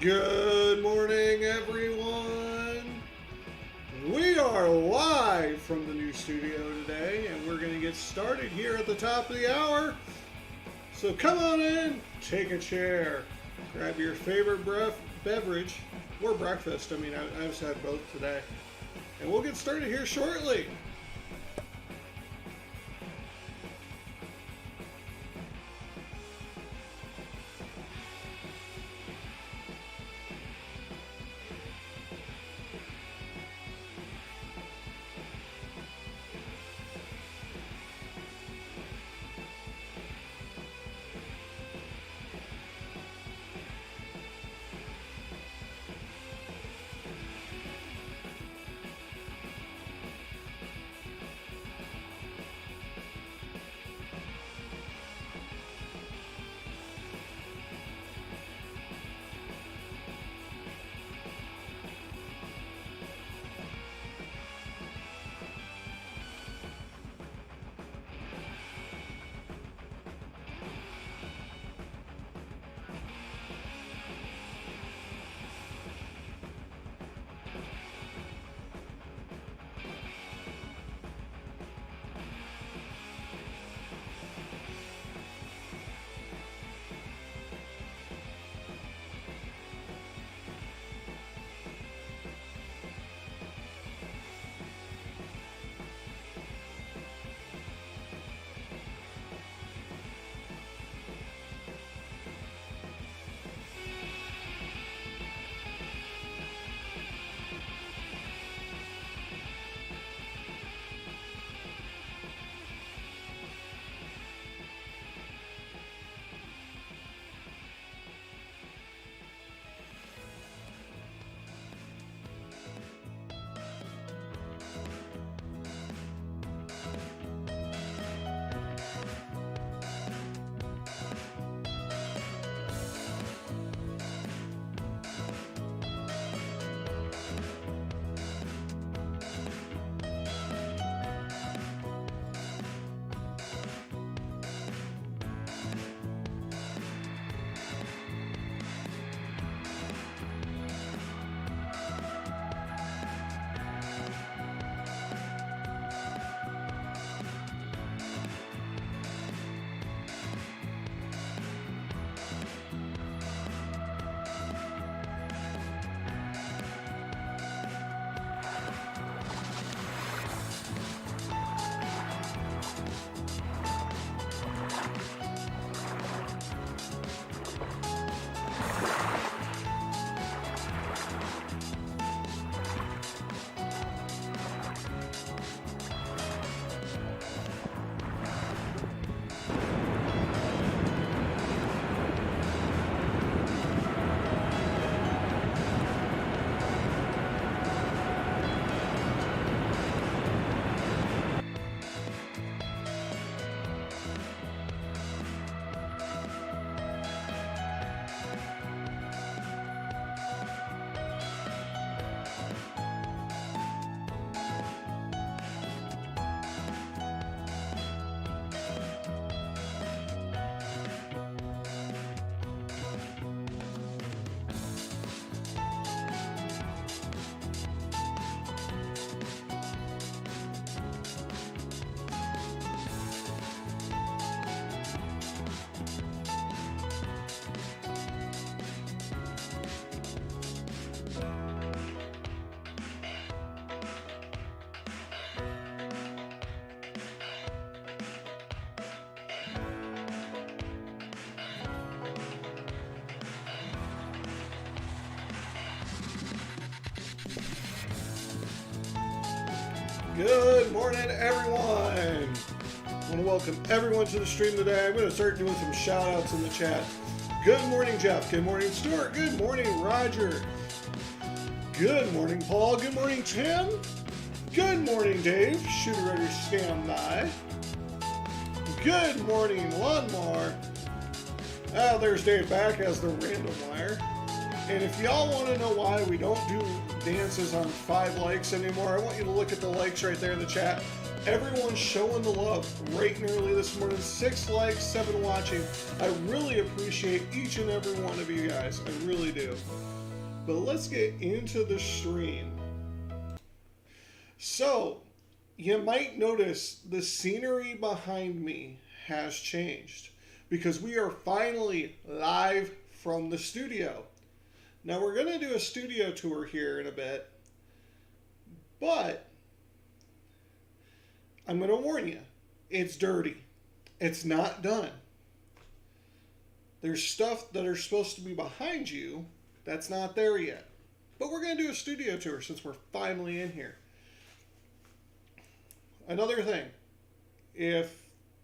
Good morning, everyone. We are live from the new studio today, and we're going to get started here at the top of the hour. So come on in, take a chair, grab your favorite beverage or breakfast. I've just had both today, and we'll get started here shortly. Good morning, everyone. I want to welcome everyone to the stream today. I'm going to start doing some shout outs in the chat. Good morning, Jeff. Good morning, Stuart. Good morning, Roger. Good morning, Paul. Good morning, Tim. Good morning, Dave. Shooter ready, stand by. Good morning, Lawnmower. There's Dave back as the random wire. And if y'all want to know why we don't do dances on 5 likes anymore, I want you to look at the likes right there in the chat. Everyone's showing the love bright and early this morning. 6 likes, 7 watching. I really appreciate each and every one of you guys. I really do. But let's get into the stream. So, you might notice the scenery behind me has changed because we are finally live from the studio. Now, we're going to do a studio tour here in a bit, but I'm going to warn you, it's dirty. It's not done. There's stuff that are supposed to be behind you that's not there yet. But we're going to do a studio tour since we're finally in here. Another thing, if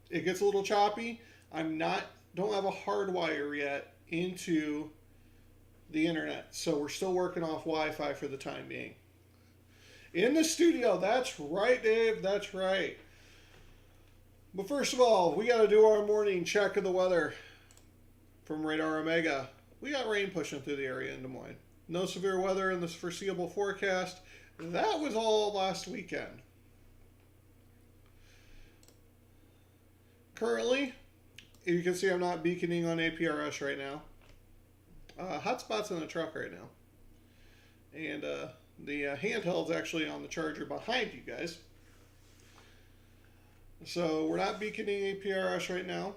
it gets a little choppy, don't have a hard wire yet into the internet. So we're still working off Wi-Fi for the time being. In the studio, that's right, Dave, that's right. But first of all, we got to do our morning check of the weather from Radar Omega. We got rain pushing through the area in Des Moines. No severe weather in this foreseeable forecast. That was all last weekend. Currently, you can see I'm not beaconing on APRS right now. Hotspot's in the truck right now. And the handheld's actually on the charger behind you guys. So we're not beaconing APRS right now.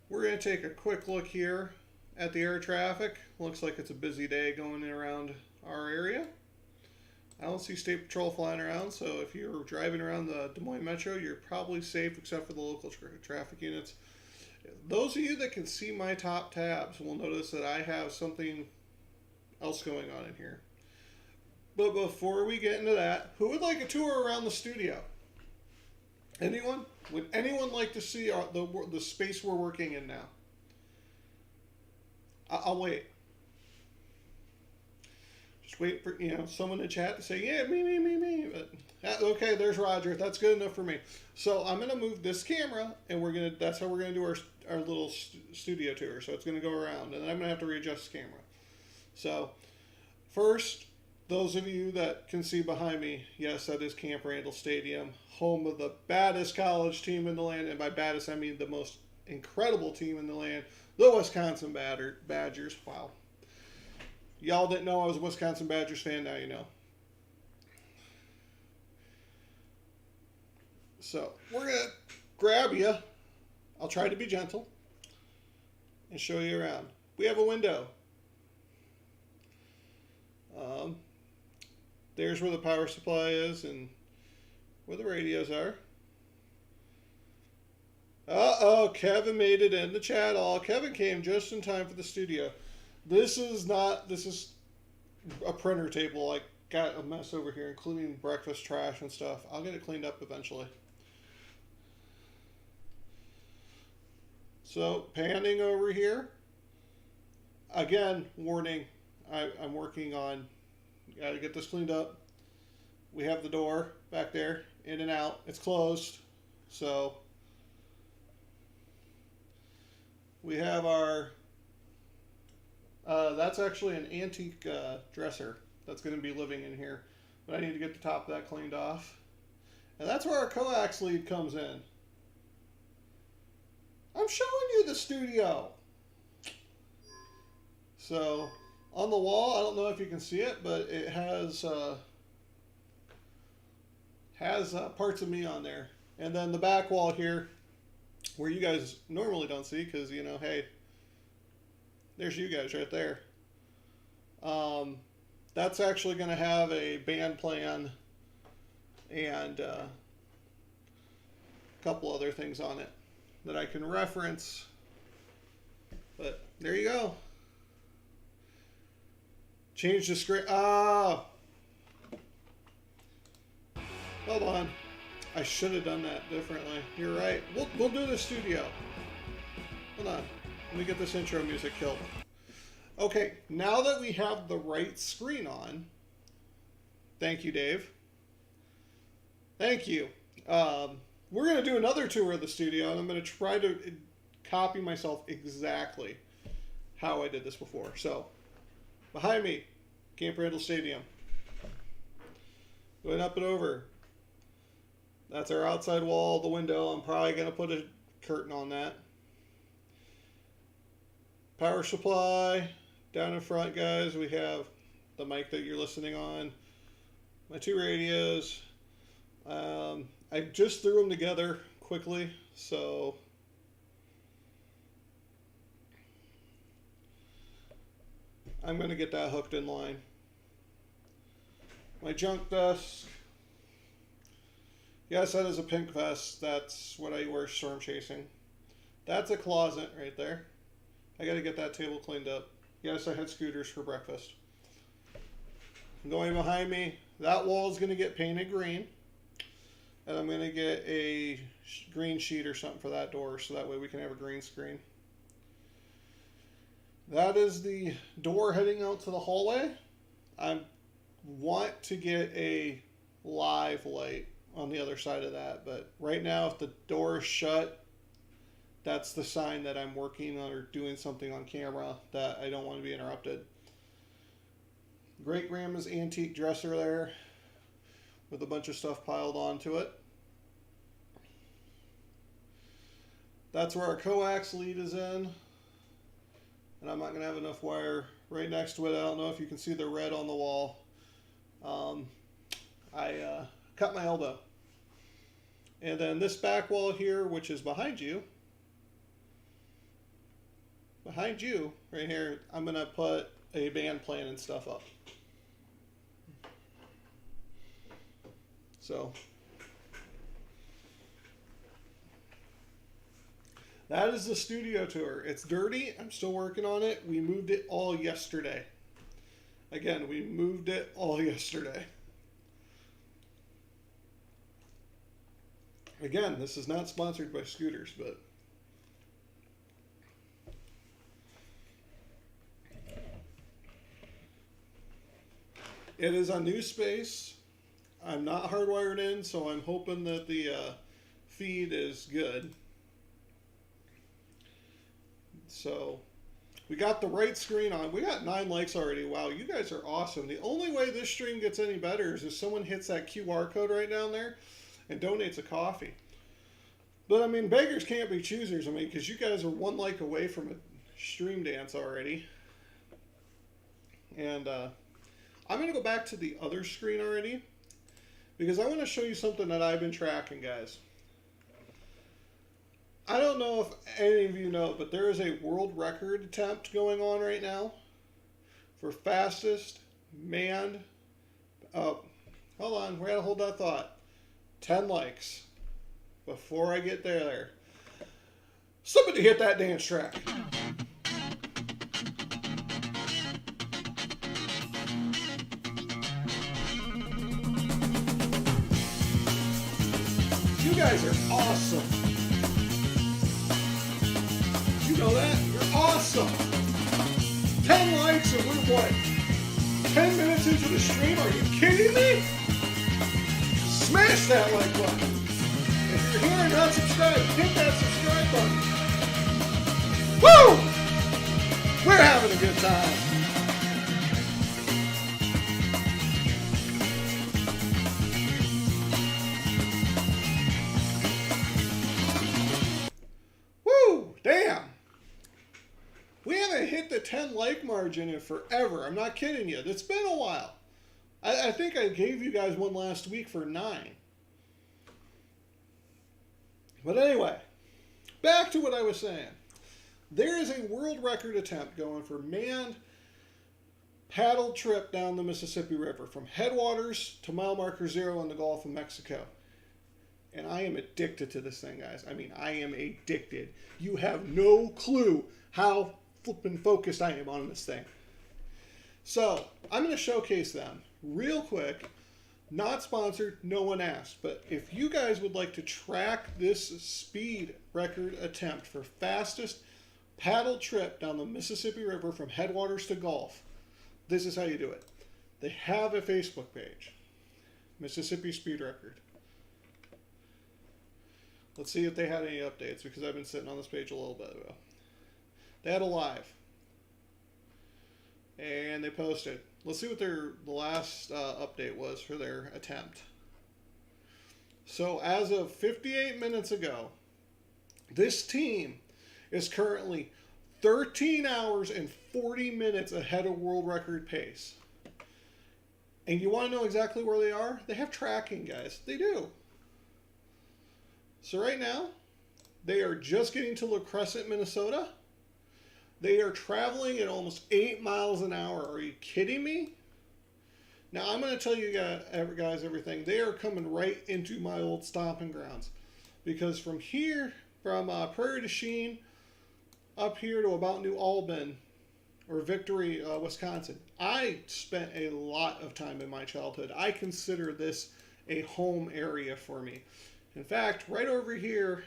We're going to take a quick look here at the air traffic. Looks like it's a busy day going around our area. I don't see State Patrol flying around, so if you're driving around the Des Moines Metro, you're probably safe except for the local traffic units. Those of you that can see my top tabs will notice that I have something else going on in here. But before we get into that, who would like a tour around the studio? Anyone? Would anyone like to see the space we're working in now? I'll wait. Just wait for someone in chat to say, yeah, me. But, okay, there's Roger. That's good enough for me. So I'm gonna move this camera, and that's how we're gonna do our little studio tour. So it's gonna go around, and then I'm gonna have to readjust the camera. So first, those of you that can see behind me, yes, that is Camp Randall Stadium, home of the baddest college team in the land, and by baddest I mean the most incredible team in the land, the Wisconsin Badgers. Wow. Y'all didn't know I was a Wisconsin Badgers fan, now you know. So, we're going to grab you. I'll try to be gentle and show you around. We have a window. There's where the power supply is and where the radios are. Uh-oh, Kevin made it in the chat. Kevin came just in time for the studio. This is a printer table. I got a mess over here, including breakfast trash and stuff. I'll get it cleaned up eventually. So, panning over here. Again, warning, I'm working on, gotta get this cleaned up. We have the door back there, in and out. It's closed, so we have our, that's actually an antique dresser that's going to be living in here, but I need to get the top of that cleaned off. And that's where our coax lead comes in. I'm showing you the studio. So, on the wall, I don't know if you can see it, but it has parts of me on there. And then the back wall here, where you guys normally don't see, because, hey, there's you guys right there. That's actually going to have a band plan and a couple other things on it that I can reference. But there you go. Change the screen. Hold on. I should have done that differently. You're right. We'll do the studio. Hold on. Let me get this intro music killed. Okay, now that we have the right screen on, thank you, Dave. Thank you. We're going to do another tour of the studio, and I'm going to try to copy myself exactly how I did this before. So, behind me, Camp Randall Stadium. Going up and over. That's our outside wall, the window. I'm probably going to put a curtain on that. Power supply. Down in front, guys, we have the mic that you're listening on. My 2 radios. I just threw them together quickly, so I'm going to get that hooked in line. My junk desk. Yes, that is a pink vest. That's what I wear storm chasing. That's a closet right there. I got to get that table cleaned up. Yes, I had scooters for breakfast. Going behind me, that wall is going to get painted green. And I'm going to get a green sheet or something for that door so that way we can have a green screen. That is the door heading out to the hallway. I want to get a live light on the other side of that, but right now if the door is shut, that's the sign that I'm working on or doing something on camera that I don't want to be interrupted. Great grandma's antique dresser there with a bunch of stuff piled onto it. That's where our coax lead is in. And I'm not going to have enough wire right next to it. I don't know if you can see the red on the wall. I cut my elbow. And then this back wall here, which is behind you, right here, I'm going to put a band plan and stuff up. So that is the studio tour. It's dirty. I'm still working on it. We moved it all yesterday. Again, we moved it all yesterday. Again, this is not sponsored by scooters, but it is a new space. I'm not hardwired in, so I'm hoping that the feed is good. So we got the right screen on. We got 9 likes already. Wow, you guys are awesome. The only way this stream gets any better is if someone hits that QR code right down there and donates a coffee. But I mean, beggars can't be choosers. I mean, because you guys are 1 like away from a stream dance already. And I'm going to go back to the other screen already because I want to show you something that I've been tracking, guys. I don't know if any of you know, but there is a world record attempt going on right now for fastest manned. Oh, hold on. We got to hold that thought. 10 likes before I get there. Somebody hit that dance track. You guys are awesome. You know that? You're awesome. 10 likes and we're what? 10 minutes into the stream? Are you kidding me? Smash that like button. If you're here and not subscribed, hit that subscribe button. Woo! We're having a good time. Woo! Damn! We haven't hit the 10 like margin in forever. I'm not kidding you. It's been a while. I think I gave you guys one last week for 9. But anyway, back to what I was saying. There is a world record attempt going for manned paddle trip down the Mississippi River from headwaters to mile marker 0 in the Gulf of Mexico. And I am addicted to this thing, guys. I mean, I am addicted. You have no clue how flippin' focused I am on this thing. So, I'm going to showcase them real quick. Not sponsored, no one asked. But if you guys would like to track this speed record attempt for fastest paddle trip down the Mississippi River from headwaters to Gulf, this is how you do it. They have a Facebook page, Mississippi Speed Record. Let's see if they had any updates because I've been sitting on this page a little bit ago. They had a live. And they posted. Let's see what the last update was for their attempt. So as of 58 minutes ago, this team is currently 13 hours and 40 minutes ahead of world record pace. And you want to know exactly where they are? They have tracking, guys. They do. So right now, they are just getting to La Crescent, Minnesota. They are traveling at almost 8 miles an hour. Are you kidding me? Now, I'm going to tell you guys everything. They are coming right into my old stomping grounds. Because from here, from Prairie du Chien up here to about New Albany, or Victory, Wisconsin, I spent a lot of time in my childhood. I consider this a home area for me. In fact, right over here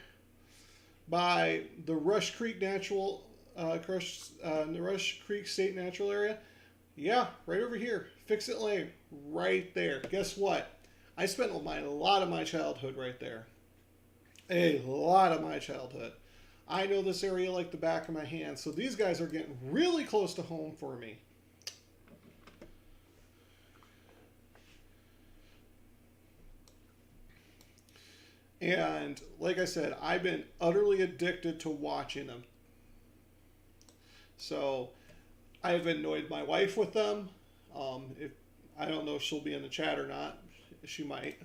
by the Rush Creek the Rush Creek State Natural Area, yeah, right over here, Fix-It Lane, right there. Guess what? I spent a lot of my childhood right there. A lot of my childhood. I know this area like the back of my hand, so these guys are getting really close to home for me. And like I said, I've been utterly addicted to watching them. So I've annoyed my wife with them. If I don't know if she'll be in the chat or not. She might.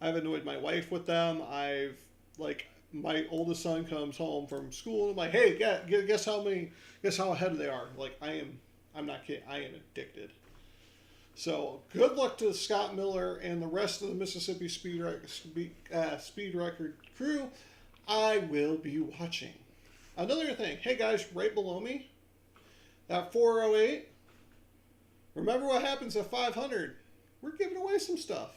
I've annoyed my wife with them. My oldest son comes home from school and I'm like, hey, guess how ahead they are. Like I'm not kidding. I am addicted. So good luck to Scott Miller and the rest of the Mississippi Speed Record crew. I will be watching. Another thing, hey guys, right below me, that 408. Remember what happens at 500? We're giving away some stuff.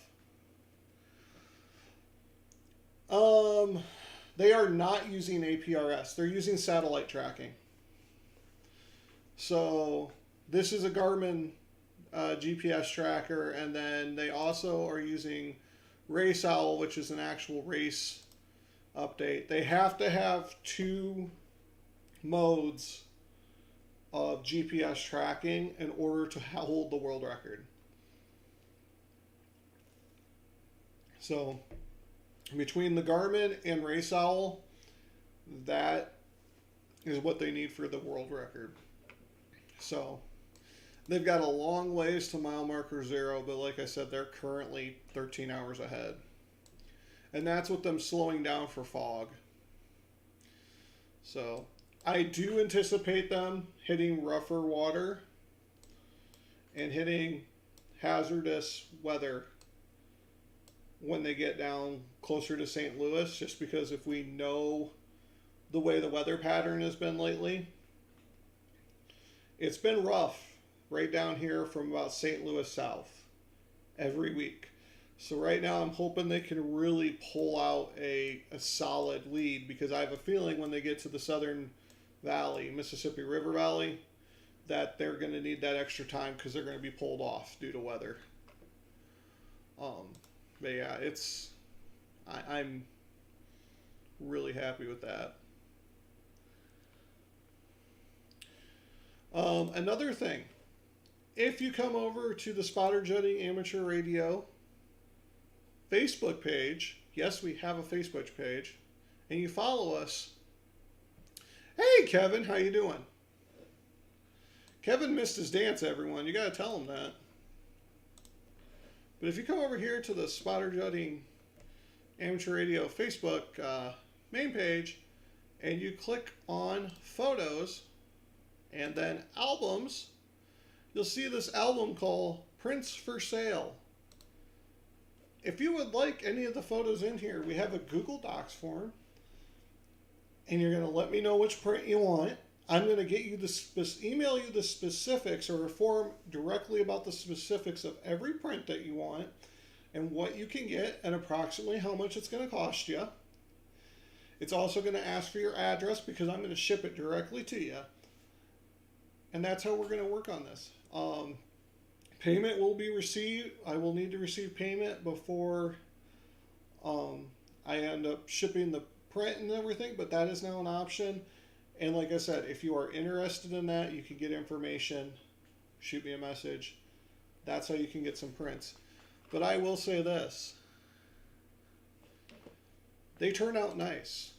They are not using APRS. They're using satellite tracking. So this is a Garmin GPS tracker, and then they also are using Race Owl, which is an actual race update. They have to have 2 modes of GPS tracking in order to hold the world record. So between the Garmin and Race Owl, that is what they need for the world record. So they've got a long ways to mile marker 0, but like I said, they're currently 13 hours ahead. And that's with them slowing down for fog. So I do anticipate them hitting rougher water and hitting hazardous weather when they get down closer to St. Louis, just because if we know the way the weather pattern has been lately, it's been rough right down here from about St. Louis south every week. So right now I'm hoping they can really pull out a solid lead, because I have a feeling when they get to the Southern Valley, Mississippi River Valley, that they're going to need that extra time because they're going to be pulled off due to weather. But yeah, I'm really happy with that. Another thing, if you come over to the Spotter Jetting Amateur Radio Facebook page, yes, we have a Facebook page, and you follow us. Hey, Kevin, how you doing? Kevin missed his dance, everyone. You got to tell him that. But if you come over here to the Spotter Jetting Amateur Radio Facebook main page, and you click on Photos, and then Albums, you'll see this album called Prints for Sale. If you would like any of the photos in here, we have a Google Docs form, and you're going to let me know which print you want. I'm going to get you email you the specifics, or a form directly about the specifics of every print that you want and what you can get and approximately how much it's going to cost you. It's also going to ask for your address because I'm going to ship it directly to you. And that's how we're going to work on this. Payment will be received. I will need to receive payment before I end up shipping the print and everything, but that is now an option. And like I said, if you are interested in that, you can get information, shoot me a message. That's how you can get some prints. But I will say this. they turn out nice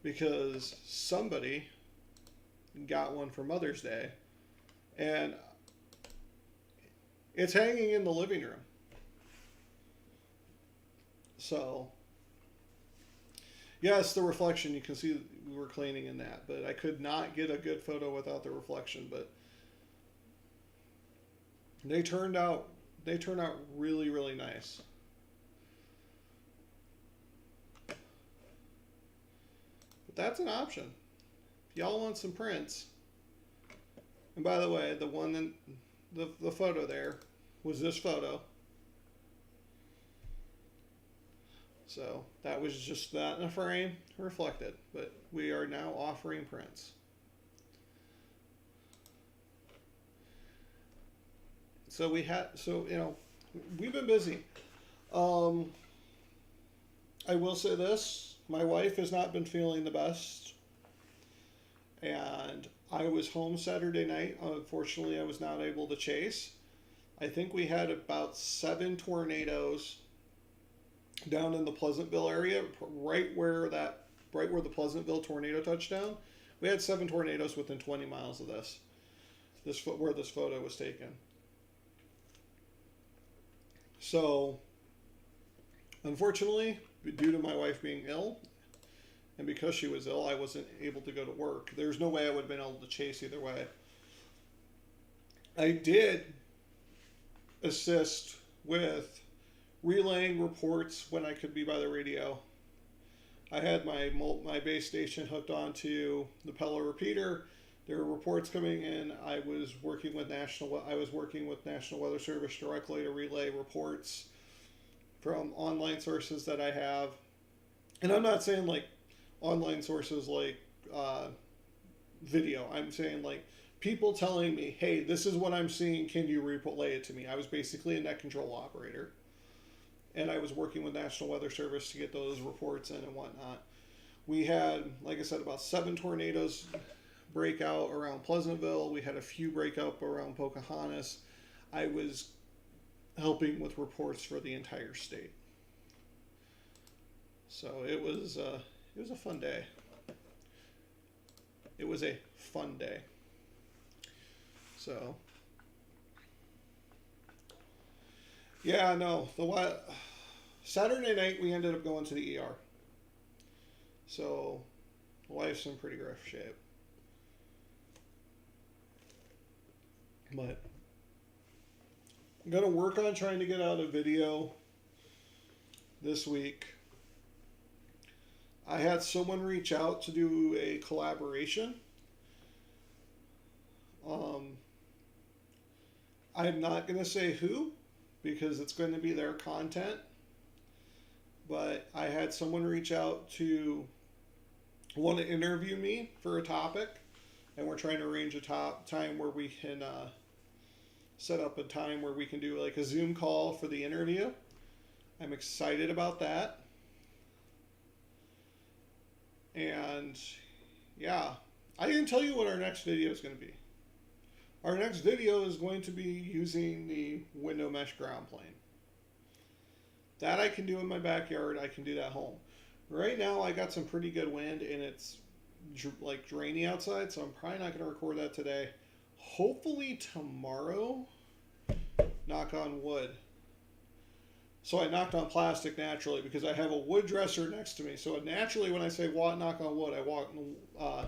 because somebody got one for Mother's Day, and it's hanging in the living room. So, yes, the reflection, you can see we were cleaning in that, but I could not get a good photo without the reflection. But they turned out really, really nice. But that's an option. If y'all want some prints. And by the way, the one that the photo there was this photo. So that was just that in a frame, reflected. But we are now offering prints. So we've been busy. I will say this, my wife has not been feeling the best. And I was home Saturday night. Unfortunately, I was not able to chase. I think we had about 7 tornadoes down in the Pleasantville area, right where the Pleasantville tornado touched down. We had 7 tornadoes within 20 miles of where this photo was taken. So, unfortunately, due to my wife being ill, and because she was ill, I wasn't able to go to work. There's no way I would have been able to chase either way. I did assist with relaying reports when I could be by the radio. I had my base station hooked onto the Pella repeater. There were reports coming in. I was working with National Weather Service directly to relay reports from online sources that I have. And I'm not saying like online sources like video. I'm saying like people telling me, hey, this is what I'm seeing. Can you relay it to me? I was basically a net control operator. And I was working with National Weather Service to get those reports in and whatnot. We had, like I said, about 7 tornadoes break out around Pleasantville. We had a few break up around Pocahontas. I was helping with reports for the entire state. So it was a fun day. It was a fun day. So yeah, no. Saturday night we ended up going to the ER. So my wife's in pretty rough shape. But I'm going to work on trying to get out a video this week. I had someone reach out to do a collaboration. I'm not going to say who because it's going to be their content. But I had someone reach out to want to interview me for a topic. And we're trying to arrange a time where we can set up a time where we can do like a Zoom call for the interview. I'm excited about that. And yeah, I didn't tell you what our next video is going to be. Our next video is going to be using the window mesh ground plane. That I can do in my backyard. I can do that home. Right now I got some pretty good wind and it's like drainy outside, so I'm probably not going to record that today. Hopefully tomorrow, knock on wood. So I knocked on plastic naturally because I have a wood dresser next to me. So naturally when I say knock on wood, I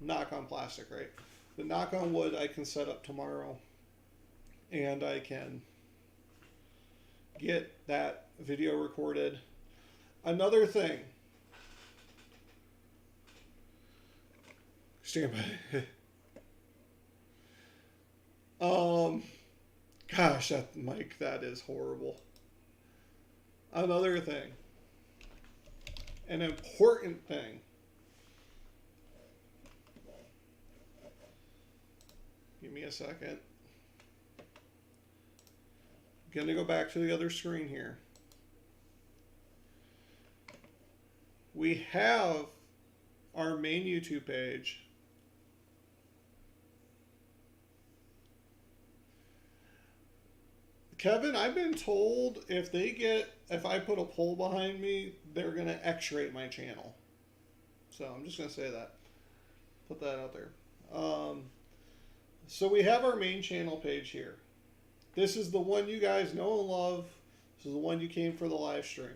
knock on plastic, right? The knock on wood I can set up tomorrow and I can get that video recorded. Another thing. Stand by. Gosh, that mic, that is horrible. Another thing. An important thing. Give me a second. I'm going to go back to the other screen here. We have our main YouTube page. Kevin, I've been told if I put a pole behind me, they're going to X-rate my channel. So I'm just going to say that. Put that out there. So we have our main channel page here. This is the one you guys know and love. This is the one you came for the live stream.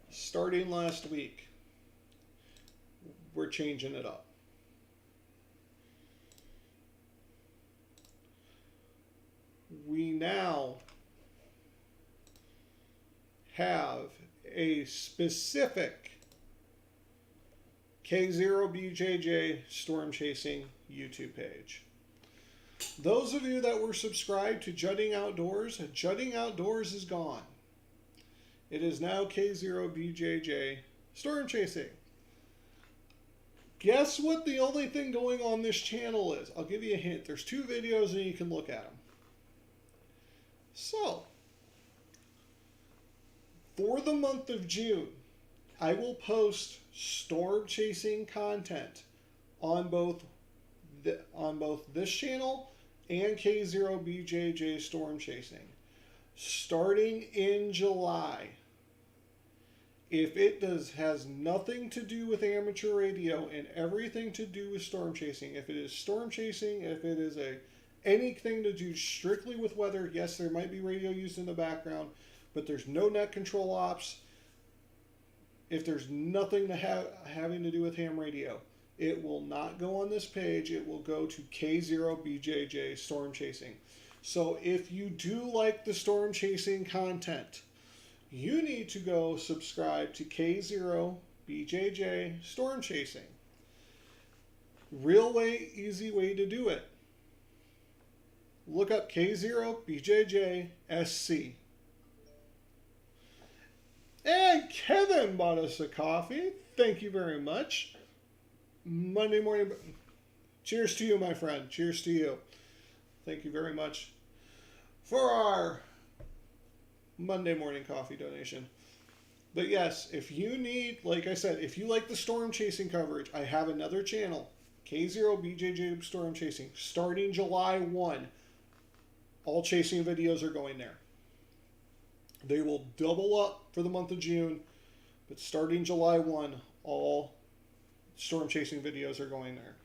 Starting last week, we're changing it up. We now have a specific K0BJJ storm chasing YouTube page. Those of you that were subscribed to Jutting Outdoors is gone. It is now K0BJJ storm chasing. Guess what the only thing going on this channel is? I'll give you a hint. There's 2 videos and you can look at them. So, for the month of June, I will post storm chasing content on both this channel and K0BJJ storm chasing. Starting in July, if it has nothing to do with amateur radio and everything to do with storm chasing, if it is storm chasing, if it is anything to do strictly with weather, yes, there might be radio used in the background, but there's no net control ops. If there's nothing having to do with ham radio, it will not go on this page. It will go to K0BJJ storm chasing. So if you do like the storm chasing content, you need to go subscribe to K0BJJ storm chasing. Real way, easy way to do it. Look up K0BJJ SC. And Kevin bought us a coffee. Thank you very much. Monday morning. Cheers to you, my friend. Cheers to you. Thank you very much for our Monday morning coffee donation. But yes, if you need, like I said, if you like the storm chasing coverage, I have another channel, K0BJJ Storm Chasing, starting July 1. All chasing videos are going there. They will double up for the month of June, but starting July 1, all storm chasing videos are going there.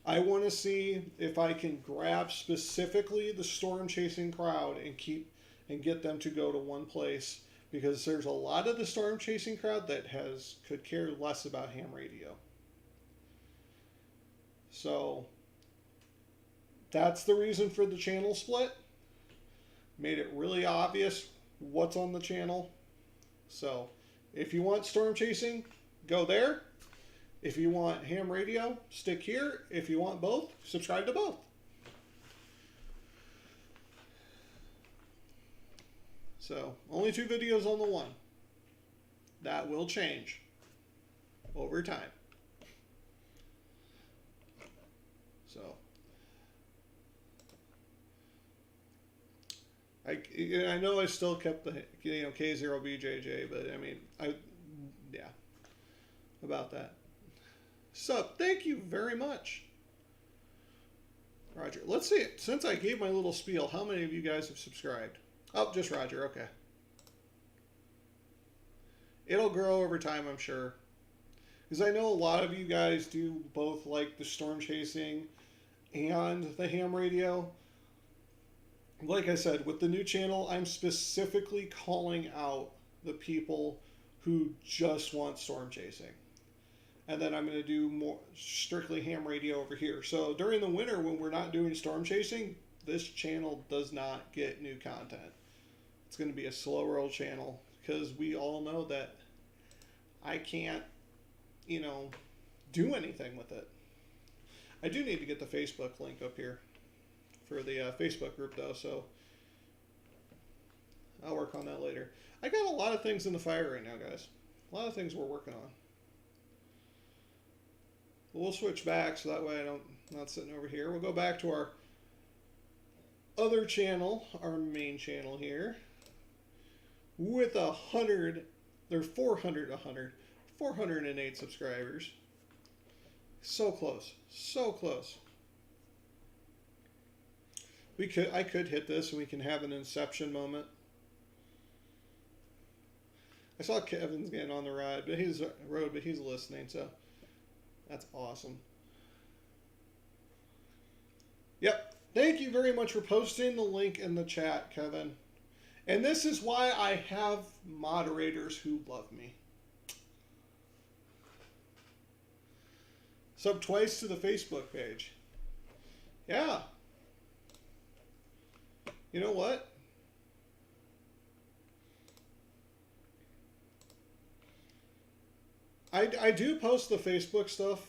I want to see if I can grab specifically the storm chasing crowd and get them to go to one place, because there's a lot of the storm chasing crowd that could care less about ham radio. So that's the reason for the channel split. Made it really obvious what's on the channel. So if you want storm chasing, go there. If you want ham radio, stick here. If you want both, subscribe to both. So only 2 videos on the one. That will change over time. So I know I still kept the K0BJJ, but I mean yeah, about that. So thank you very much, Roger. Let's see, since I gave my little spiel, how many of you guys have subscribed? Oh, just Roger. Okay. It'll grow over time, I'm sure. Because I know a lot of you guys do both like the storm chasing and the ham radio. Like I said, with the new channel, I'm specifically calling out the people who just want storm chasing. And then I'm going to do more strictly ham radio over here. So during the winter, when we're not doing storm chasing, this channel does not get new content. It's going to be a slow roll channel, because we all know that I can't, do anything with it. I do need to get the Facebook link up here for the Facebook group, though, so I'll work on that later. I got a lot of things in the fire right now, guys. A lot of things we're working on. We'll switch back so that way I'm not sitting over here. We'll go back to our other channel, our main channel here, with 408 subscribers. So close, so close. I could hit this and we can have an inception moment. I saw Kevin's getting on the road, but he's listening, so that's awesome. Yep. Thank you very much for posting the link in the chat, Kevin. And this is why I have moderators who love me. Sub twice to the Facebook page. Yeah. You know what? I do post the Facebook stuff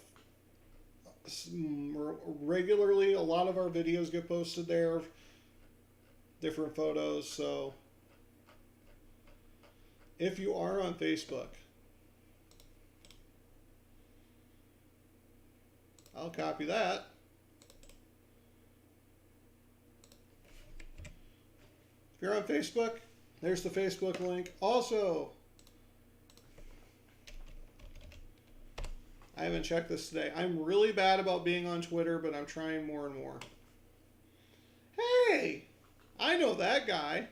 regularly. A lot of our videos get posted there, different photos. So if you are on Facebook, I'll copy that. If you're on Facebook, there's the Facebook link. Also, I haven't checked this today. I'm really bad about being on Twitter, but I'm trying more and more. Hey, I know that guy.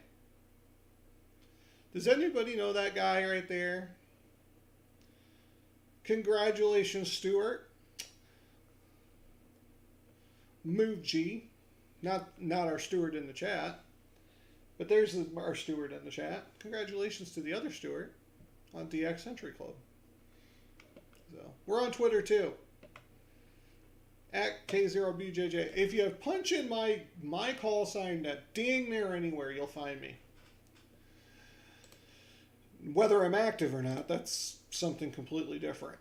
Does anybody know that guy right there? Congratulations, Stuart. Move G. Not our Stuart in the chat. But there's our Stuart in the chat. Congratulations to the other Stuart on DX Century Club. So we're on Twitter too. At K0BJJ. If you punch in my call sign, that ding there anywhere, you'll find me. Whether I'm active or not, that's something completely different.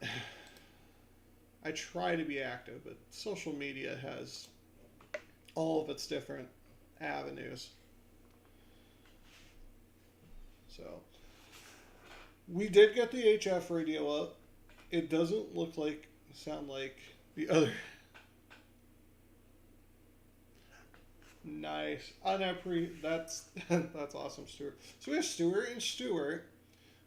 I try to be active, but social media has all of its different avenues. So we did get the HF radio up. It doesn't sound like the other. Nice. That's awesome, Stuart. So we have Stuart and Stuart.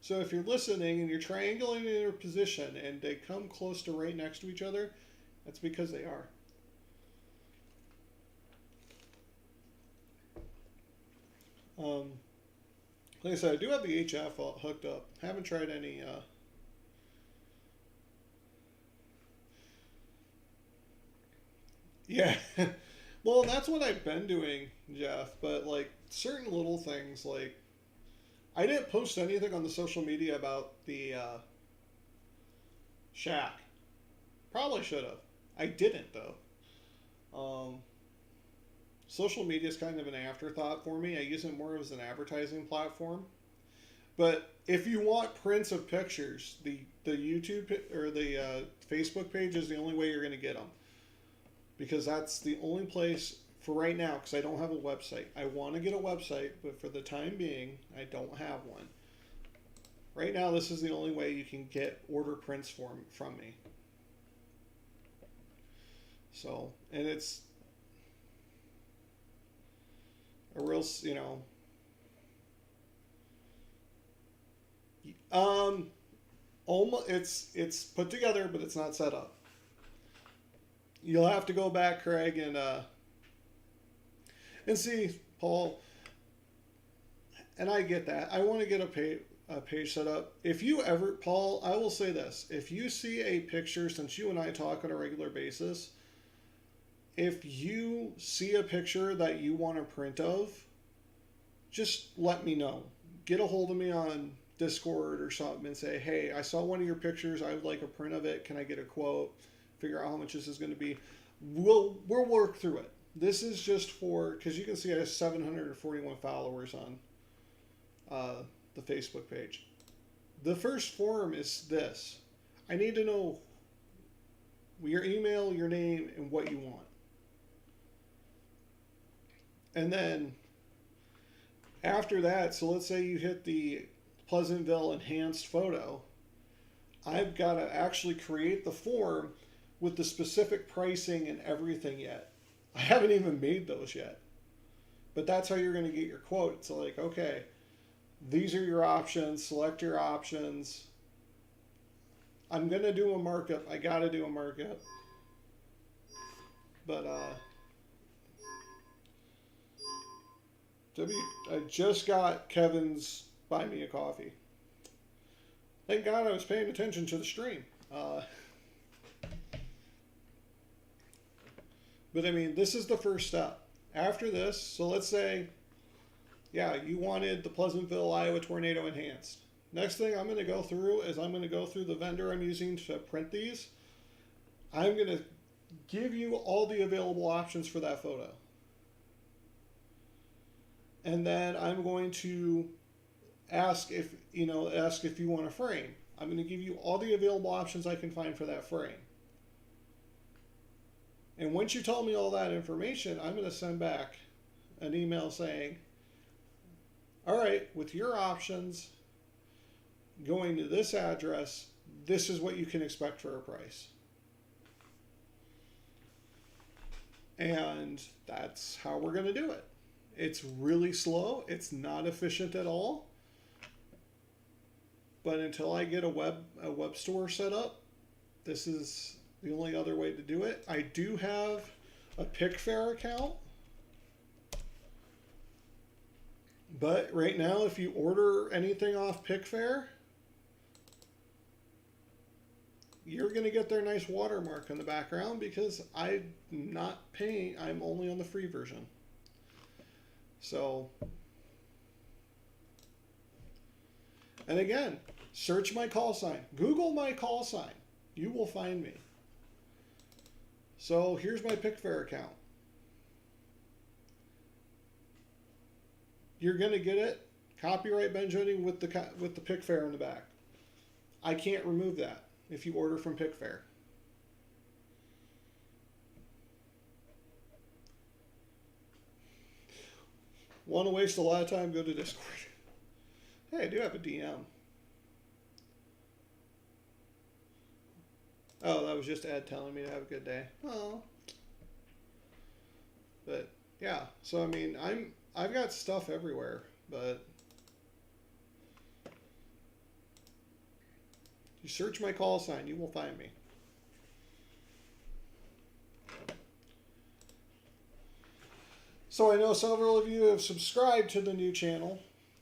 So if you're listening and you're triangulating in their position and they come close to right next to each other, that's because they are. Like I said, I do have the HF hooked up. Haven't tried any. Yeah. Well, that's what I've been doing, Jeff. But like certain little things, like I didn't post anything on the social media about the shack. Probably should have. I didn't though. Social media is kind of an afterthought for me. I use it more as an advertising platform. But if you want prints of pictures, the YouTube or the Facebook page is the only way you're going to get them. Because that's the only place for right now, because I don't have a website. I want to get a website, but for the time being, I don't have one. Right now, this is the only way you can get order prints from me. So, and it's a real, almost it's put together, but it's not set up. You'll have to go back, Craig, and see, Paul. And I get that. I want to get a page set up. If you ever, Paul, I will say this: if you see a picture, since you and I talk on a regular basis, if you see a picture that you want a print of, just let me know. Get a hold of me on Discord or something and say, hey, I saw one of your pictures. I would like a print of it. Can I get a quote? Figure out how much this is going to be. We'll work through it. This is just for, because you can see I have 741 followers on the Facebook page. The first form is this. I need to know your email, your name, and what you want. And then after that, so let's say you hit the Pleasantville enhanced photo, I've got to actually create the form with the specific pricing and everything yet. I haven't even made those yet. But that's how you're going to get your quote. It's like, okay, these are your options. Select your options. I'm going to do a markup. I got to do a markup. But I just got Kevin's Buy Me a Coffee. Thank God I was paying attention to the stream. But I mean, this is the first step. After this, so let's say, yeah, you wanted the Pleasantville, Iowa Tornado Enhanced. Next thing I'm going to go through is I'm going to go through the vendor I'm using to print these. I'm going to give you all the available options for that photo. And then I'm going to ask if you want a frame. I'm going to give you all the available options I can find for that frame. And once you tell me all that information, I'm going to send back an email saying, all right, with your options going to this address, this is what you can expect for a price. And that's how we're going to do it. It's really slow. It's not efficient at all. But until I get a web store set up, this is the only other way to do it. I do have a Pickfair account. But right now, if you order anything off Pickfair, you're going to get their nice watermark in the background because I'm not paying. I'm only on the free version. So, and again, search my call sign. Google my call sign. You will find me. So here's my Pickfair account. You're going to get it. Copyright Ben Jody with the Pickfair in the back. I can't remove that if you order from Pickfair. Want to waste a lot of time? Go to Discord. Hey, I do have a DM. Oh, that was just Ed telling me to have a good day. Oh. But yeah, so I mean, I've got stuff everywhere, but you search my call sign, you will find me. So I know several of you have subscribed to the new channel.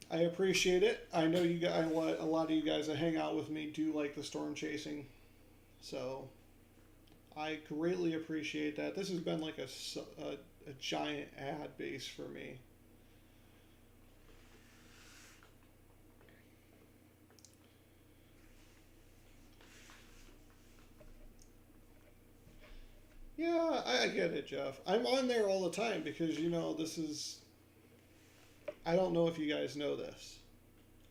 I appreciate it. I know you guys, a lot of you guys that hang out with me do like the storm chasing. So I greatly appreciate that. This has been like a giant ad base for me. Yeah, I get it, Jeff. I'm on there all the time because, you know, this is... I don't know if you guys know this.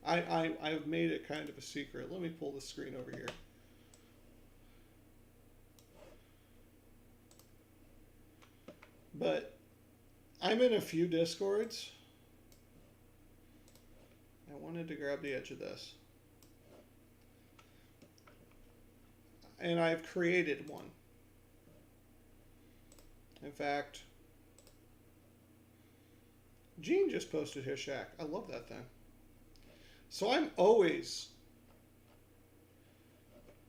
I've made it kind of a secret. Let me pull the screen over here. But I'm in a few Discords. I wanted to grab the edge of this. And I've created one. In fact, Gene just posted his shack. I love that thing. So I'm always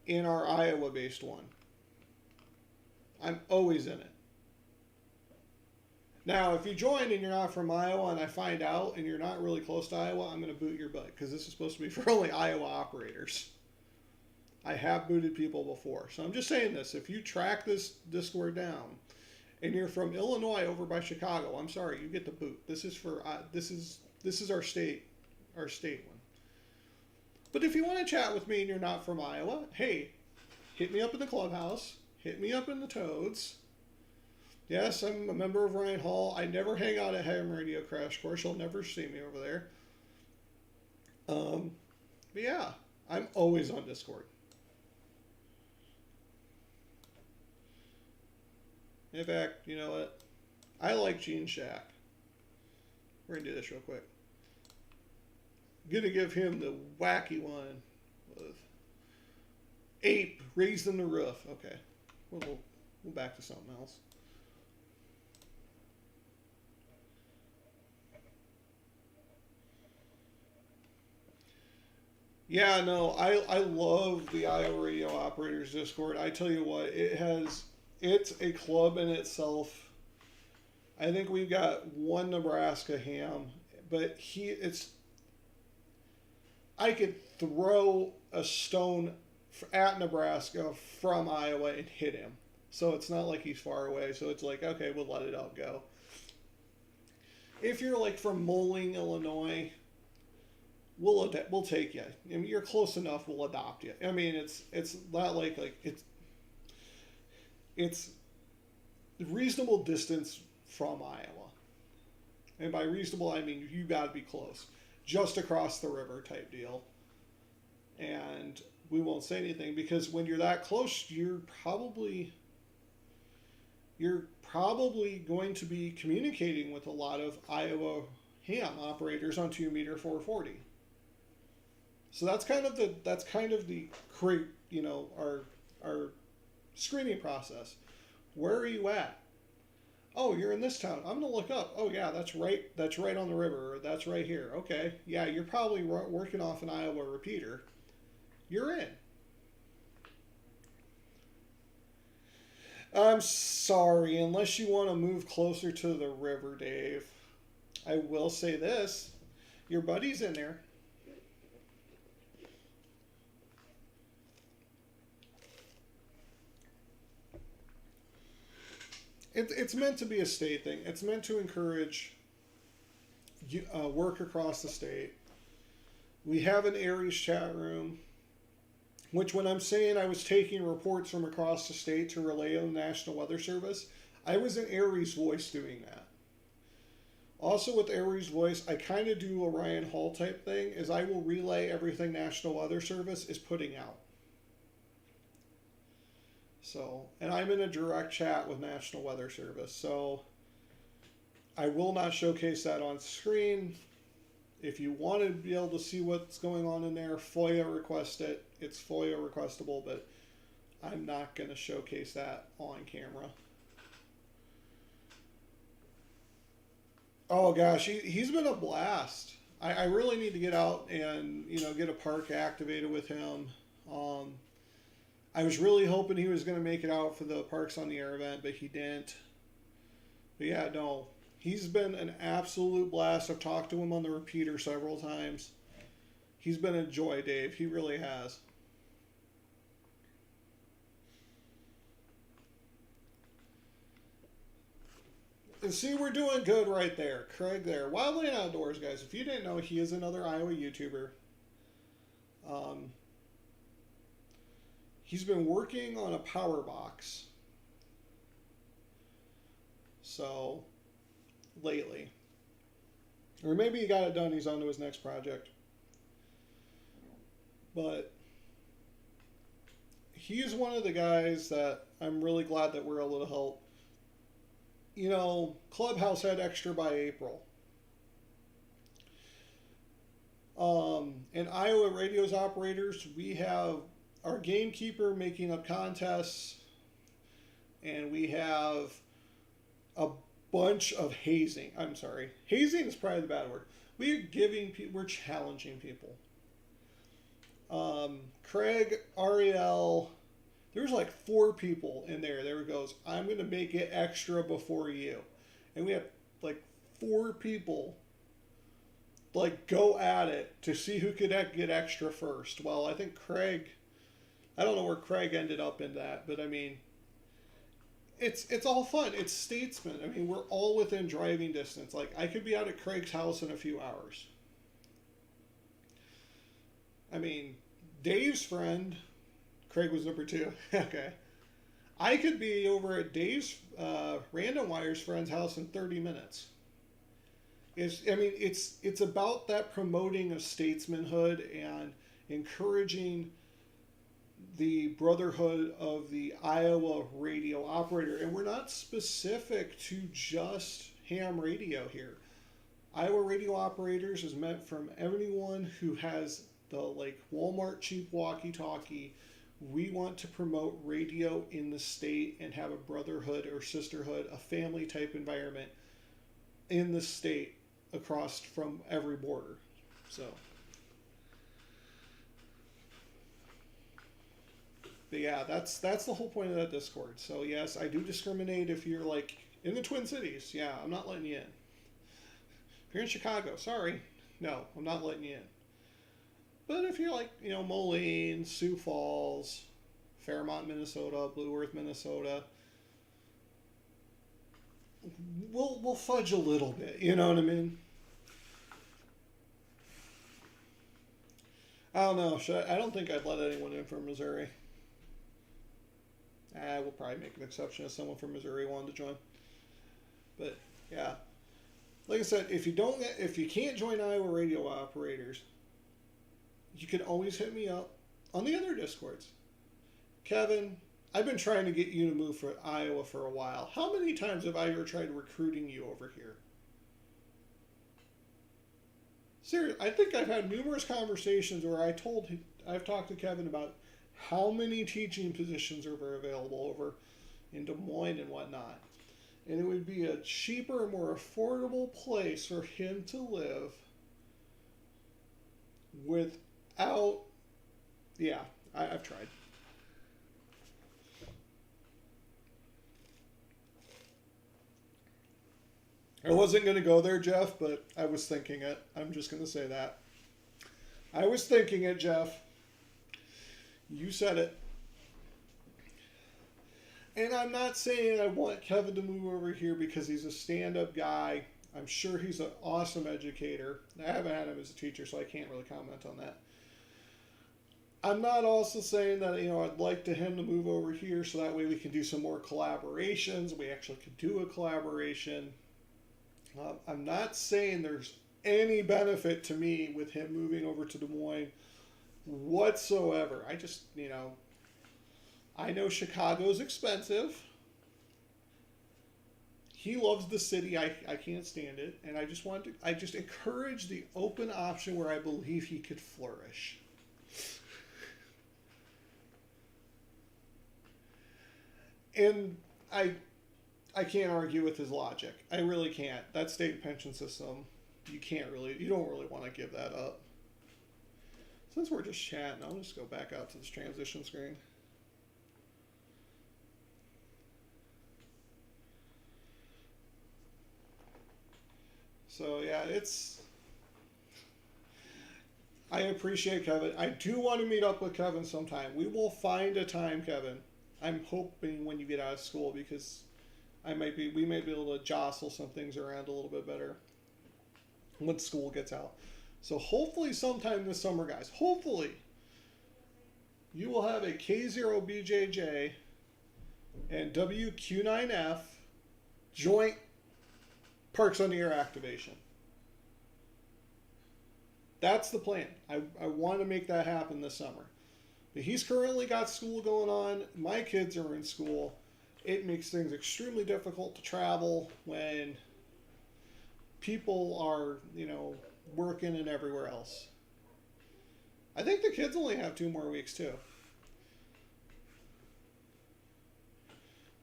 in our Iowa-based one. I'm always in it. Now, if you join and you're not from Iowa and I find out and you're not really close to Iowa, I'm going to boot your butt because this is supposed to be for only Iowa operators. I have booted people before. So I'm just saying this. If you track this Discord down and you're from Illinois over by Chicago, I'm sorry, you get the boot. This is for this is our state one. But if you want to chat with me and you're not from Iowa, hey, hit me up in the clubhouse. Hit me up in the Toads. Yes, I'm a member of Ryan Hall. I never hang out at Ham Radio Crash Course. You'll never see me over there. But yeah, I'm always on Discord. In fact, you know what? I like Gene Shack. We're going to do this real quick. I'm going to give him the wacky one with ape raised in the roof. Okay. We'll back to something else. Yeah, no, I love the Iowa Radio Operators Discord. I tell you what, it's a club in itself. I think we've got one Nebraska ham, but I could throw a stone at Nebraska from Iowa and hit him. So it's not like he's far away. So it's like, okay, we'll let it out go. If you're like from Moline, Illinois, we'll take you. I mean, you're close enough. We'll adopt you. I mean, it's not like it's reasonable distance from Iowa, and by reasonable I mean you got to be close, just across the river type deal. And we won't say anything because when you're that close, you're probably going to be communicating with a lot of Iowa ham operators on 2 meter 440. So that's kind of the our screening process. Where are you at? Oh, you're in this town. I'm gonna look up. Oh yeah, that's right on the river. Or that's right here. Okay, yeah, you're probably working off an Iowa repeater. You're in. I'm sorry, unless you want to move closer to the river, Dave. I will say this: your buddy's in there. It's meant to be a state thing. It's meant to encourage work across the state. We have an Aries chat room, which when I'm saying I was taking reports from across the state to relay on the National Weather Service, I was an Aries voice doing that. Also with Aries voice, I kind of do a Ryan Hall type thing, is I will relay everything National Weather Service is putting out. So, and I'm in a direct chat with National Weather Service, so I will not showcase that on screen. If you want to be able to see what's going on in there, FOIA request it. It's FOIA requestable, but I'm not going to showcase that on camera. Oh gosh, he's been a blast. I really need to get out and get a park activated with him. I was really hoping he was going to make it out for the Parks on the Air event, but he didn't. But yeah, no, he's been an absolute blast. I've talked to him on the repeater several times. He's been a joy, Dave. He really has. And see, we're doing good right there. Craig there. Wildland Outdoors, guys. If you didn't know, he is another Iowa YouTuber. He's been working on a power box. So, lately. Or maybe he got it done, he's on to his next project. But he's one of the guys that I'm really glad that we're able to help. Clubhouse had extra by April. And Iowa Radio's operators, we have our gamekeeper making up contests, and we have a bunch of hazing. I'm sorry. Hazing is probably the bad word. We're challenging people. Craig, Ariel, there's like 4 people in there. There it goes. I'm going to make it extra before you. And we have like 4 people go at it to see who could get extra first. Well, I think Craig, I don't know where Craig ended up in that, but I mean, it's all fun. It's statesman. I mean, we're all within driving distance. Like, I could be out at Craig's house in a few hours. I mean, Dave's friend, Craig was number 2. Okay. I could be over at Dave's Random Wire's friend's house in 30 minutes. It's about that promoting of statesmanhood and encouraging the brotherhood of the Iowa radio operator. And we're not specific to just ham radio here. Iowa radio operators is meant from anyone who has the Walmart cheap walkie-talkie. We want to promote radio in the state and have a brotherhood or sisterhood, a family type environment in the state across from every border. So, but yeah, that's the whole point of that Discord. So yes, I do discriminate if you're in the Twin Cities. Yeah, I'm not letting you in. If you're in Chicago, sorry, no, I'm not letting you in. But if you like, Moline, Sioux Falls, Fairmont, Minnesota, Blue Earth, Minnesota, we'll fudge a little bit. You know what I mean? I don't know. I don't think I'd let anyone in from Missouri. We'll probably make an exception if someone from Missouri wanted to join. But yeah, like I said, if you can't join Iowa radio operators, you can always hit me up on the other Discords. Kevin, I've been trying to get you to move for Iowa for a while. How many times have I ever tried recruiting you over here? Seriously, I think I've had numerous conversations where I've talked to Kevin about how many teaching positions are available over in Des Moines and whatnot. And it would be a cheaper, more affordable place for him to live without, I've tried. I wasn't going to go there, Jeff, but I was thinking it. I'm just going to say that. I was thinking it, Jeff. You said it. And I'm not saying I want Kevin to move over here because he's a stand-up guy. I'm sure he's an awesome educator. I haven't had him as a teacher, so I can't really comment on that. I'm not also saying that, I'd like him to move over here so that way we can do some more collaborations. We actually could do a collaboration. I'm not saying there's any benefit to me with him moving over to Des Moines whatsoever. I just, I know Chicago's expensive. He loves the city. I can't stand it. And I just encourage the open option where I believe he could flourish. And I can't argue with his logic. I really can't. That state pension system, you don't really want to give that up. Since we're just chatting, I'll just go back out to this transition screen. So yeah, I appreciate Kevin. I do want to meet up with Kevin sometime. We will find a time, Kevin. I'm hoping when you get out of school because we may be able to jostle some things around a little bit better when school gets out. So hopefully sometime this summer, guys, hopefully you will have a K0BJJ and WQ9F joint Parks on the Air activation. That's the plan. I want to make that happen this summer. But he's currently got school going on. My kids are in school. It makes things extremely difficult to travel when people are, working and everywhere else. I think the kids only have 2 more weeks too.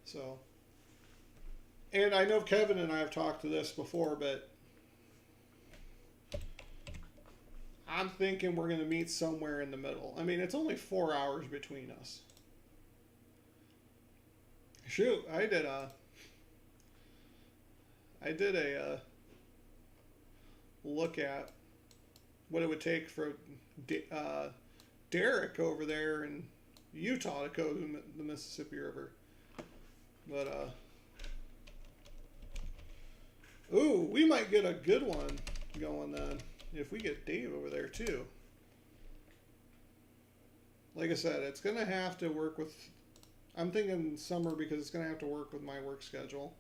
So, and I know Kevin and I have talked to this before, but I'm thinking we're going to meet somewhere in the middle. I mean, it's only 4 hours between us. Shoot, I did a look at what it would take for Derek over there in Utah to go to the Mississippi River. But, ooh, we might get a good one going then if we get Dave over there too. Like I said, it's going to have to work with, I'm thinking summer because it's going to have to work with my work schedule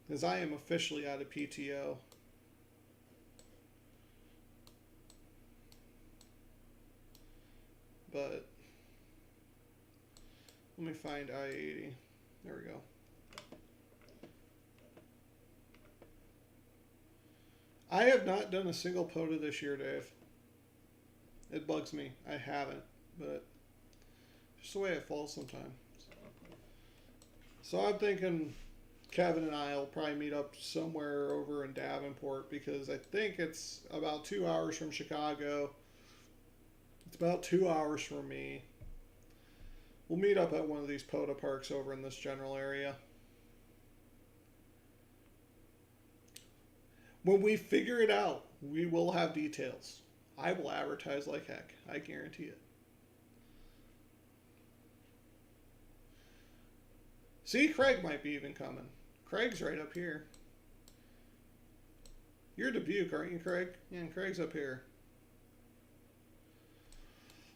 because I am officially out of PTO. But let me find I-80. There we go. I have not done a single POTA this year, Dave. It bugs me. I haven't, but just the way it falls sometimes. So I'm thinking Kevin and I will probably meet up somewhere over in Davenport because I think it's about 2 hours from Chicago. It's about 2 hours from me. We'll meet up at one of these POTA parks over in this general area. When we figure it out, we will have details. I will advertise like heck. I guarantee it. See, Craig might be even coming. Craig's right up here. You're Dubuque, aren't you, Craig? Yeah, and Craig's up here.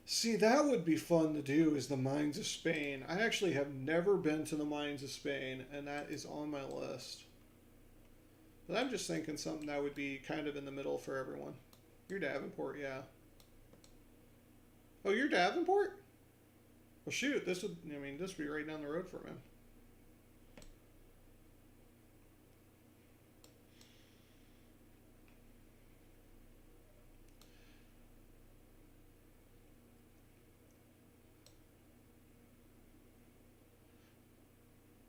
See, that would be fun to do, is the Mines of Spain. I actually have never been to the Mines of Spain, and that is on my list. But I'm just thinking something that would be kind of in the middle for everyone. You're Davenport, yeah. Oh, you're Davenport? Well, shoot, this would be right down the road from him.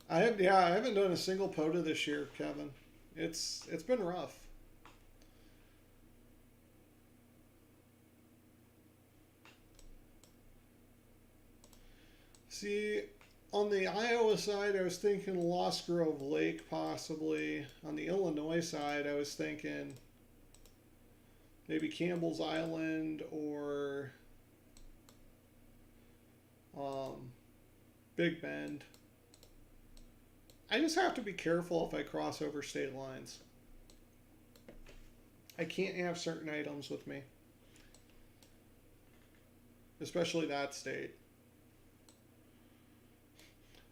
I haven't done a single POTA this year, Kevin. It's been rough. See, on the Iowa side, I was thinking Lost Grove Lake, possibly. On the Illinois side, I was thinking maybe Campbell's Island or Big Bend. I just have to be careful if I cross over state lines. I can't have certain items with me, especially that state.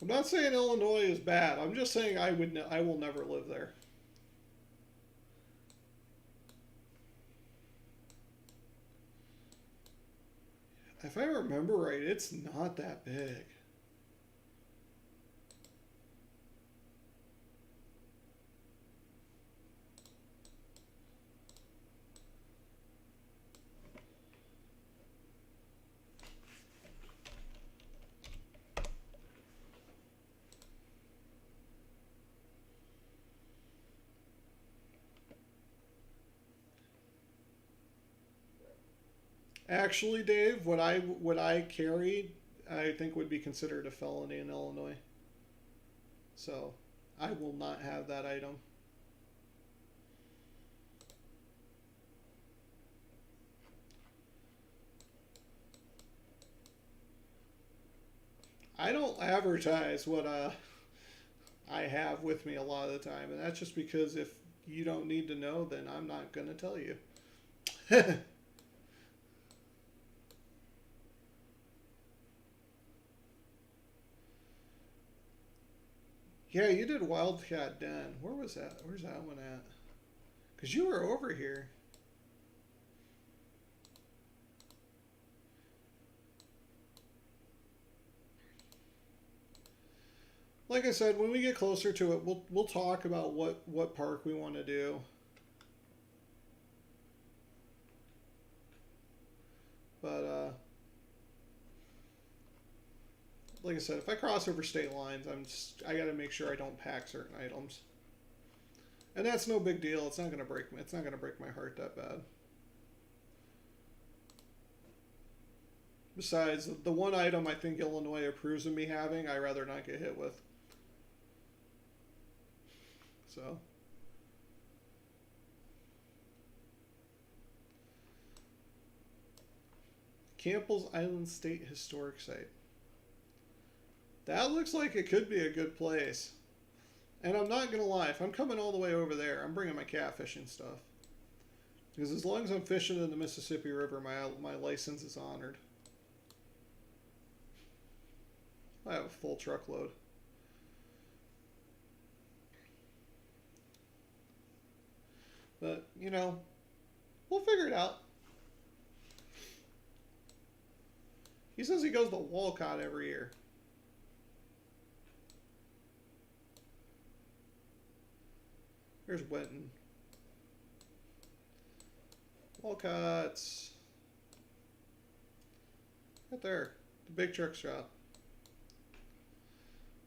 I'm not saying Illinois is bad. I'm just saying I will never live there. If I remember right, it's not that big. Actually, Dave, what I carried, I think would be considered a felony in Illinois. So, I will not have that item. I don't advertise what I have with me a lot of the time, and that's just because if you don't need to know, then I'm not going to tell you. Yeah, you did Wildcat Den. Where was that? Where's that one at? Because you were over here. Like I said, when we get closer to it, we'll talk about what park we want to do. But like I said, if I cross over state lines, I got to make sure I don't pack certain items. And that's no big deal. It's not gonna break me. It's not gonna break my heart that bad. Besides, the one item I think Illinois approves of me having, I rather not get hit with. So. Campbell's Island State Historic Site. That looks like it could be a good place. And I'm not going to lie, if I'm coming all the way over there, I'm bringing my catfishing stuff. Because as long as I'm fishing in the Mississippi River, my license is honored. I have a full truckload. But, you know, we'll figure it out. He says he goes to Walcott every year. Here's Wenton. Walcott's right there. The big truck shop.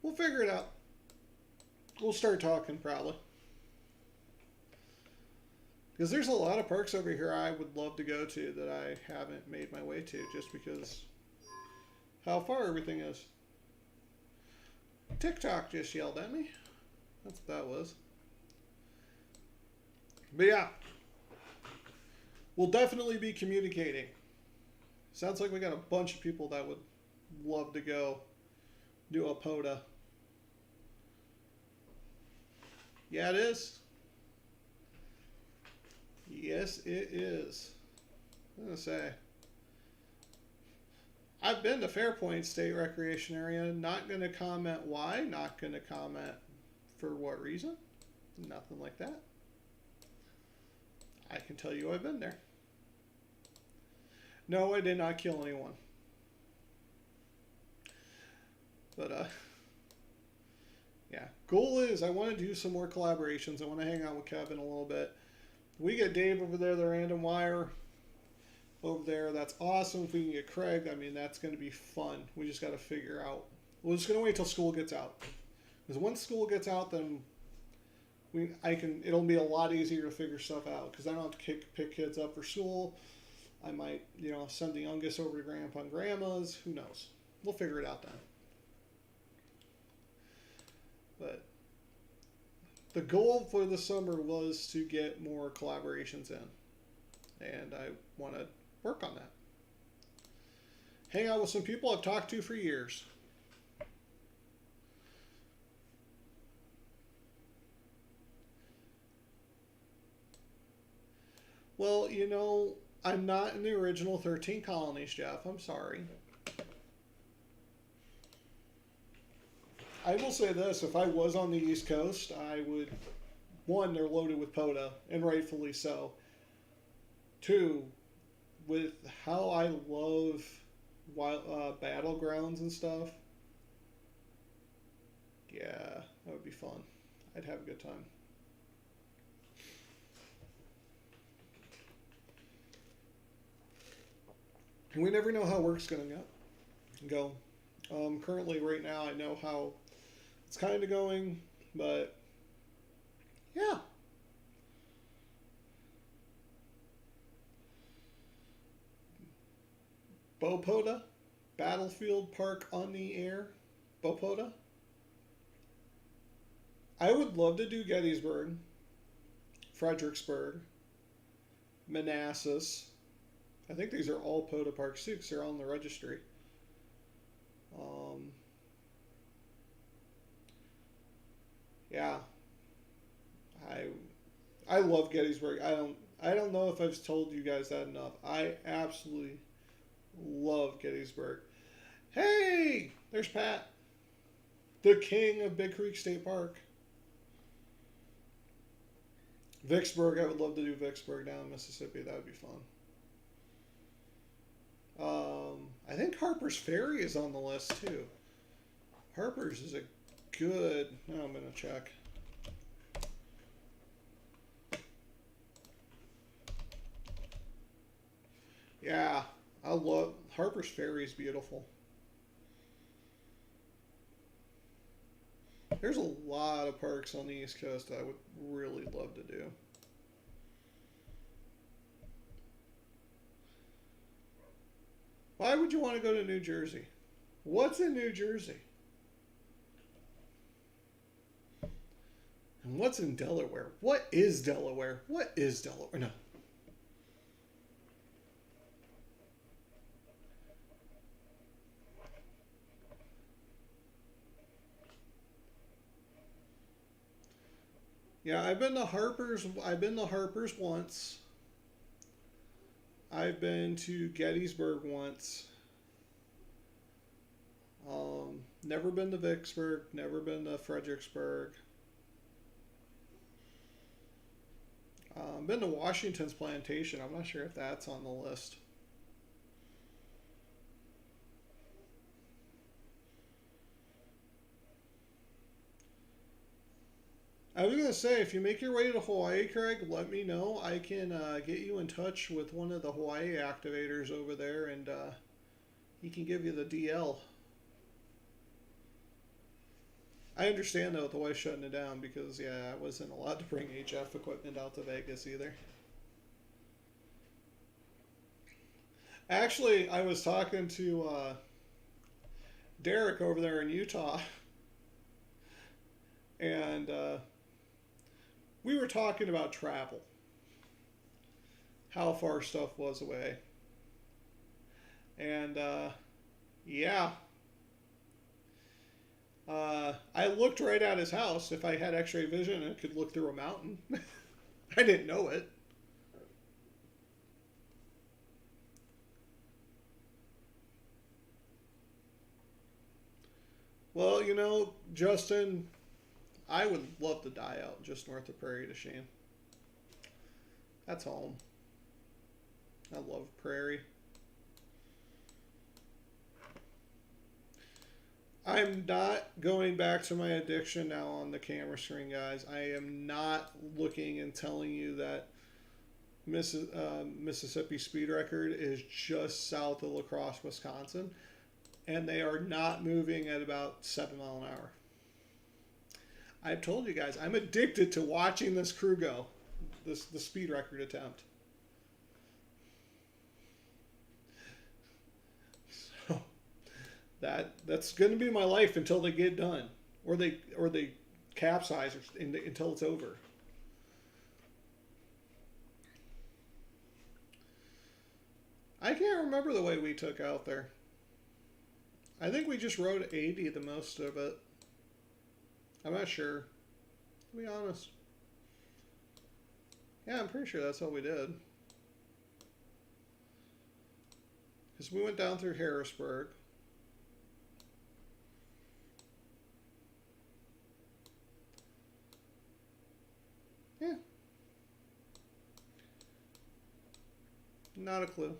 We'll figure it out. We'll start talking probably. Because there's a lot of parks over here I would love to go to that I haven't made my way to just because how far everything is. TikTok just yelled at me. That's what that was. But yeah, We'll definitely be communicating. Sounds like we got a bunch of people that would love to go do a POTA. Yeah, it is. Yes, it is. I'm going to say. I've been to Fairpoint State Recreation Area. Not going to comment why. Not going to comment for what reason. Nothing like that. I can tell you I've been there. No, I did not kill anyone. But, yeah. Goal is I want to do some more collaborations. I want to hang out with Kevin a little bit. We get Dave over there, the random wire over there. That's awesome. If we can get Craig, I mean, that's going to be fun. We just got to figure out. We're just going to wait till school gets out. Because once school gets out, then it'll be a lot easier to figure stuff out. Because I don't have to pick kids up for school. I might, send the youngest over to Grandpa and Grandma's. Who knows? We'll figure it out then. But the goal for the summer was to get more collaborations in. And I want to work on that. Hang out with some people I've talked to for years. Well, I'm not in the original 13 colonies, Jeff. I'm sorry. I will say this. If I was on the East Coast, I would... One, they're loaded with POTA, and rightfully so. Two, with how I love battlegrounds and stuff, yeah, that would be fun. I'd have a good time. And we never know how work's going to go. Currently, right now, I know how it's kind of going, but yeah. POTA, Battlefield Park on the Air, POTA. I would love to do Gettysburg, Fredericksburg, Manassas. I think these are all POTA parks too, because they're all in the registry. Yeah, I love Gettysburg. I don't know if I've told you guys that enough. I absolutely love Gettysburg. Hey, there's Pat, the king of Big Creek State Park. Vicksburg, I would love to do Vicksburg down in Mississippi. That would be fun. I think Harper's Ferry is on the list too. Harper's is a good... No, I'm going to check. Yeah, I love... Harper's Ferry is beautiful. There's a lot of parks on the East Coast I would really love to do. Why would you want to go to New Jersey? What's in New Jersey? And what's in Delaware? What is Delaware? What is Delaware? No. Yeah, I've been to Harper's once. I've been to Gettysburg once. Never been to Vicksburg. Never been to Fredericksburg. Been to Washington's Plantation. I'm not sure if that's on the list. I was going to say, if you make your way to Hawaii, Craig, let me know. I can get you in touch with one of the Hawaii activators over there, and he can give you the DL. I understand, though, with the wife shutting it down, because, yeah, I wasn't allowed to bring HF equipment out to Vegas either. Actually, I was talking to Derek over there in Utah, and we were talking about travel. how far stuff was away. And yeah. I looked right at his house. If I had x-ray vision and could look through a mountain. I didn't know it. Well, you know, Justin, I would love to die out just north of Prairie du Chien. That's home. I love Prairie. I'm not going back to my addiction now on the camera screen, guys. I am not looking and telling you that Mississippi speed record is just south of La Crosse, Wisconsin, and they are not moving at about 7 miles an hour. I've told you guys, I'm addicted to watching this crew go, the speed record attempt. So that's going to be my life until they get done, or they capsize until it's over. I can't remember the way we took out there. I think we just rode 80 the most of it. I'm not sure, to be honest. Yeah, I'm pretty sure that's what we did. Because we went down through Harrisburg. Yeah. Not a clue.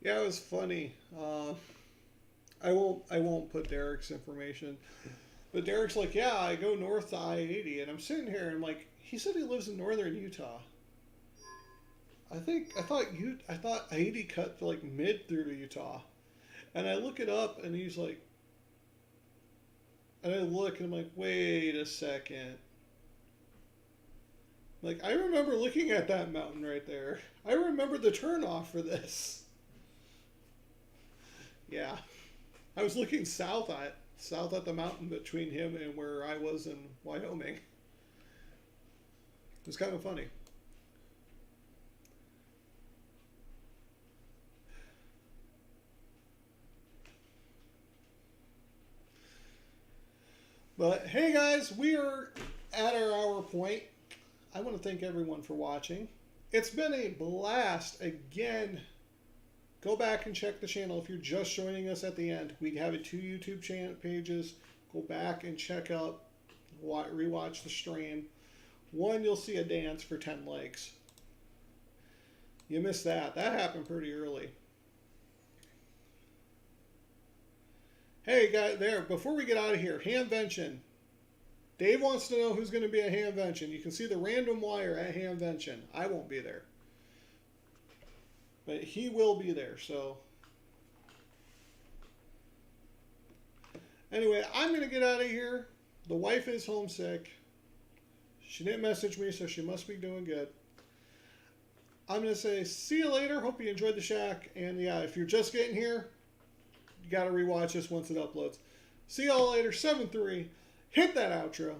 Yeah, it was funny. I won't put Derek's information, but Derek's like, yeah, I go north to I-80, and I'm sitting here and I'm like, he said he lives in northern Utah. I thought I-80 cut to like mid through Utah, and I look it up, and he's like, and I look and I'm like, wait a second. Like, I remember looking at that mountain right there. I remember the turnoff for this. Yeah, I was looking south at the mountain between him and where I was in Wyoming. It was kind of funny. But hey guys, we are at our hour point. I want to thank everyone for watching. It's been a blast again. Go back and check the channel if you're just joining us at the end. We have 2 YouTube channel pages. Go back and check out, rewatch the stream. One, you'll see a dance for 10 likes. You missed that. That happened pretty early. Hey, guys, there, before we get out of here, Hamvention. Dave wants to know who's going to be at Hamvention. You can see the random wire at Hamvention. I won't be there. But he will be there, so. Anyway, I'm going to get out of here. The wife is homesick. She didn't message me, so she must be doing good. I'm going to say, see you later. Hope you enjoyed the shack. And yeah, if you're just getting here, you got to rewatch this once it uploads. See y'all later. 7-3. Hit that outro.